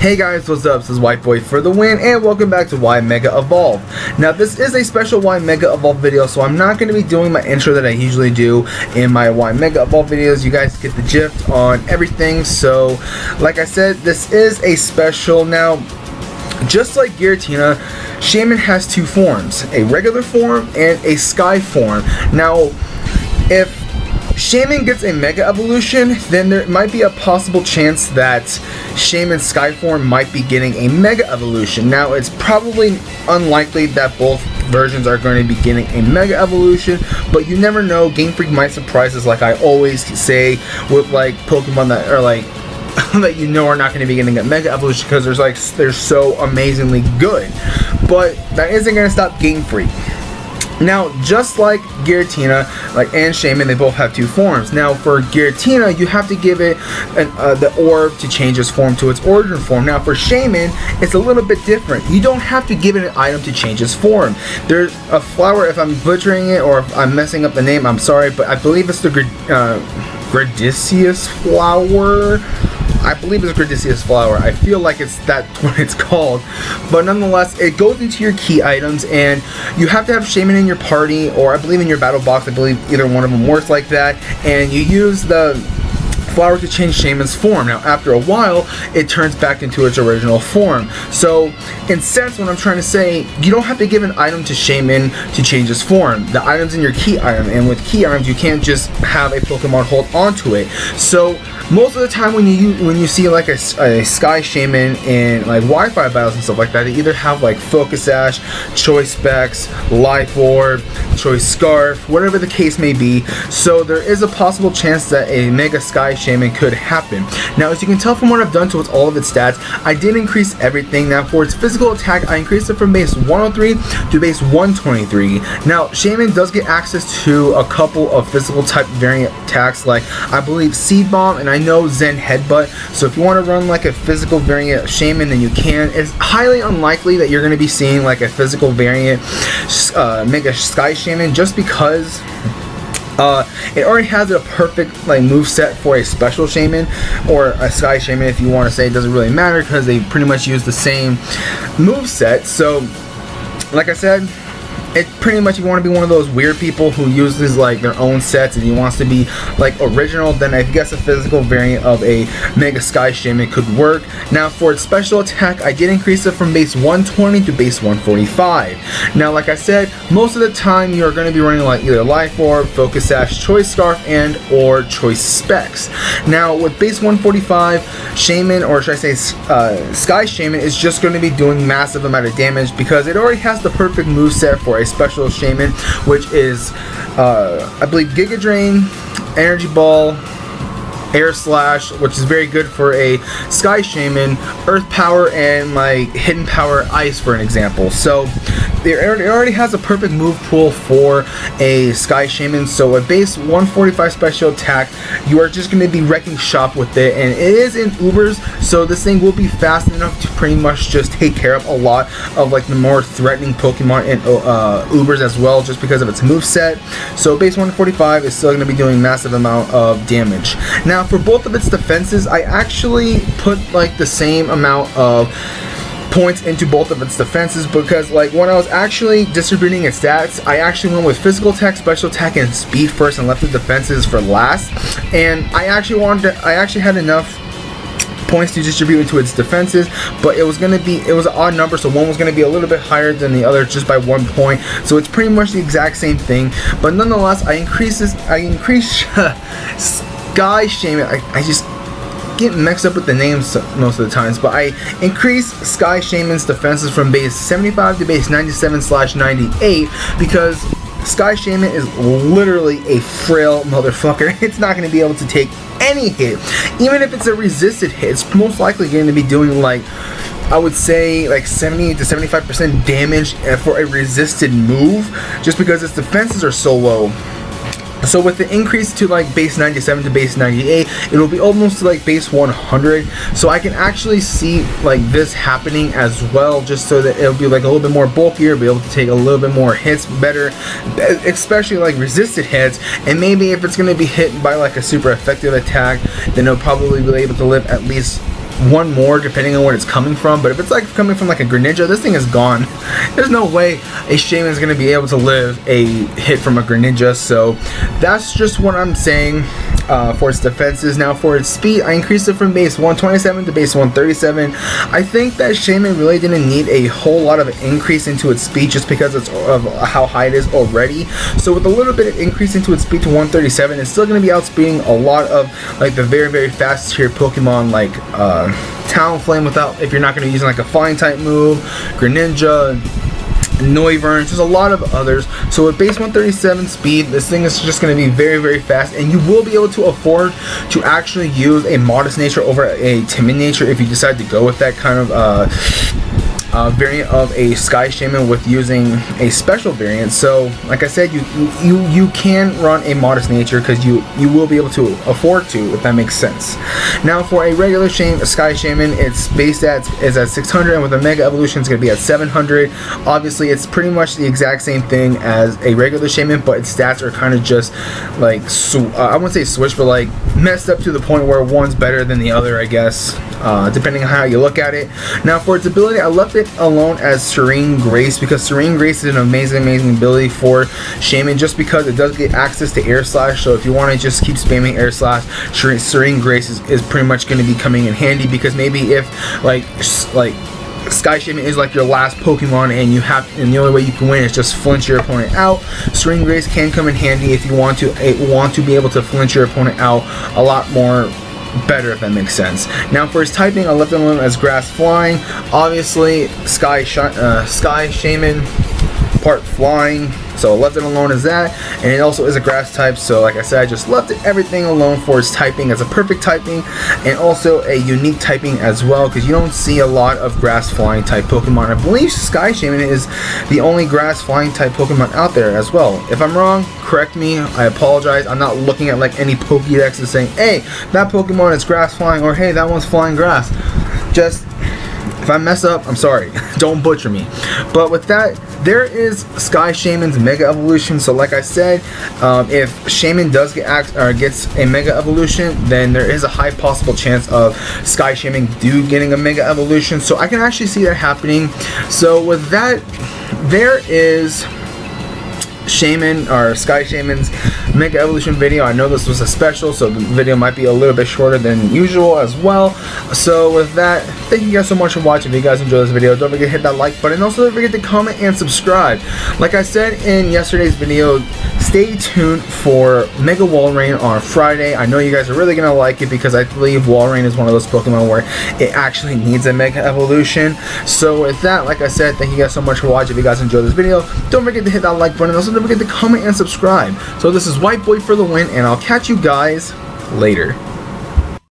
Hey guys, what's up? This is White Boy for the win, and welcome back to Y Mega Evolve. Now this is a special Y Mega Evolve video, so I'm not going to be doing my intro that I usually do in my Y Mega Evolve videos. You guys get the gist on everything, so like I said, this is a special. Now, just like Giratina, Shaymin has two forms, a regular form and a Sky form. Now, if Shaymin gets a Mega Evolution, then there might be a possible chance that Shaymin's Sky form might be getting a Mega Evolution. Now, it's probably unlikely that both versions are going to be getting a Mega Evolution, but you never know. Game Freak might surprise us, like I always say with like Pokemon that are like that you know are not going to be getting a Mega Evolution because they're so amazingly good. But that isn't going to stop Game Freak. Now, just like Giratina, and Shaymin, they both have two forms. Now, for Giratina, you have to give it the orb to change its form to its origin form. Now, for Shaymin, it's a little bit different. You don't have to give it an item to change its form. There's a flower, if I'm butchering it or if I'm messing up the name, I'm sorry, but I believe it's the Gradicious flower. I believe it's a Gradicious flower. I feel like that's what it's called. But nonetheless, it goes into your key items, and you have to have Shaymin in your party, or I believe in your battle box. I believe either one of them works like that. And you use the flower to change Shaymin's form. Now, after a while, it turns back into its original form. So, in sense, what I'm trying to say, you don't have to give an item to Shaymin to change its form. The item's in your key item, and with key items, you can't just have a Pokemon hold onto it. So, most of the time when you see like a Sky Shaymin in like Wi-Fi battles and stuff like that, they either have like Focus Sash, Choice Specs, Life Orb, Choice Scarf, whatever the case may be. So there is a possible chance that a Mega Sky Shaymin could happen. Now, as you can tell from what I've done to all of its stats, I did increase everything. Now, for its physical attack, I increased it from base 103 to base 123. Now, Shaymin does get access to a couple of physical type variant attacks, like I believe Seed Bomb, and I know Zen Headbutt. So if you want to run like a physical variant of Shaymin, then you can. It's highly unlikely that you're going to be seeing like a physical variant Mega Sky Shaymin, just because it already has a perfect like move set for a special Shaymin or a Sky Shaymin, if you want to say. It doesn't really matter because they pretty much use the same move set. So like I said, it's pretty much, if you want to be one of those weird people who uses like their own sets and he wants to be like original, then I guess a physical variant of a Mega Sky Shaymin could work. Now, for its special attack, I did increase it from base 120 to base 145. Now, like I said, most of the time you're going to be running like either Life Orb, Focus Sash, Choice Scarf, and or Choice Specs. Now, with base 145, Shaymin, or should I say Sky Shaymin, is just going to be doing massive amount of damage because it already has the perfect move set for a special Shaymin, which is I believe Giga Drain, Energy Ball, Air Slash, which is very good for a Sky Shaymin, Earth Power, and like Hidden Power Ice, for an example. So it already has a perfect move pool for a Sky Shaymin. So a base 145 special attack, you are just going to be wrecking shop with it, and it is in Ubers, so this thing will be fast enough to pretty much just take care of a lot of like the more threatening Pokemon in Ubers as well, just because of its move set. So base 145 is still going to be doing massive amount of damage. Now, for both of its defenses, I actually put like the same amount of points into both of its defenses, because like when I was actually distributing its stats, I actually went with physical attack, special attack, and speed first, and left the defenses for last. And I actually had enough points to distribute into its defenses, but it was an odd number, so one was going to be a little bit higher than the other just by 1 point. So it's pretty much the exact same thing, but nonetheless, I increased Sky Shaymin. I just get mixed up with the names most of the times, but I increased Sky Shaymin's defenses from base 75 to base 97/98 because Sky Shaymin is literally a frail motherfucker. It's not going to be able to take any hit. Even if it's a resisted hit, it's most likely going to be doing like, I would say, like 70 to 75% damage for a resisted move, just because its defenses are so low. So with the increase to like base 97 to base 98, it'll be almost to like base 100. So I can actually see like this happening as well, just so that it'll be like a little bit more bulkier, be able to take a little bit more hits better, especially like resisted hits. And maybe if it's going to be hit by like a super effective attack, then it'll probably be able to live at least one more depending on where it's coming from. But if it's like coming from like a Greninja, this thing is gone. There's no way a Shaymin is going to be able to live a hit from a Greninja. So that's just what I'm saying for its defenses. Now for its speed, I increased it from base 127 to base 137. I think that Shaymin really didn't need a whole lot of increase into its speed just because of how high it is already. So with a little bit of increase into its speed to 137, it's still going to be outspeeding a lot of like the very fast tier Pokemon like Talonflame without, if you're not going to be using like a flying type move, Greninja, Noivern, there's a lot of others. So with base 137 speed, this thing is just going to be very fast, and you will be able to afford to actually use a modest nature over a timid nature if you decide to go with that kind of variant of a Sky Shaymin with using a special variant. So like I said, you can run a modest nature because you will be able to afford to, if that makes sense. Now for a regular Sky Shaymin, its base stats is at 600, and with a Mega Evolution it's going to be at 700. Obviously it's pretty much the exact same thing as a regular Shaymin, but its stats are kind of just like I wouldn't say switched, but like messed up to the point where one's better than the other, I guess, depending on how you look at it. Now for its ability, I left it alone as Serene Grace because Serene Grace is an amazing ability for Shaymin, just because it does get access to Air Slash. So if you want to just keep spamming Air Slash, Serene Grace is pretty much going to be coming in handy, because maybe if like Sky Shaymin is like your last Pokemon and the only way you can win is just flinch your opponent out, Serene Grace can come in handy if you want to be able to flinch your opponent out a lot more better, if that makes sense. Now for his typing, I left it alone as Grass Flying. Obviously Sky Shaymin part flying, so I left it alone as that, and it also is a grass type. So like I said, I just left everything alone for its typing as a perfect typing, and also a unique typing as well, because you don't see a lot of grass flying type Pokemon. I believe Sky Shaymin is the only grass flying type Pokemon out there as well. If I'm wrong, correct me, I apologize. I'm not looking at like any Pokédex and saying, hey, that Pokemon is grass flying, or hey, that one's flying grass. Just, if I mess up, I'm sorry. Don't butcher me. But with that, there is Sky Shaymin's Mega Evolution. So like I said, if Shaymin does gets a Mega Evolution, then there is a high possible chance of Sky Shaymin getting a Mega Evolution. So I can actually see that happening. So with that, there is Shaymin, or Sky Shaymin's Mega Evolution video. I know this was a special, so the video might be a little bit shorter than usual as well. So with that, thank you guys so much for watching. If you guys enjoyed this video, don't forget to hit that like button. Also don't forget to comment and subscribe. Like I said in yesterday's video, stay tuned for Mega Walrein on Friday. I know you guys are really going to like it, because I believe Walrein is one of those Pokemon where it actually needs a Mega Evolution. So with that, like I said, thank you guys so much for watching. If you guys enjoyed this video, don't forget to hit that like button. Also don't forget to comment and subscribe. So this is White Boy for the win, and I'll catch you guys later.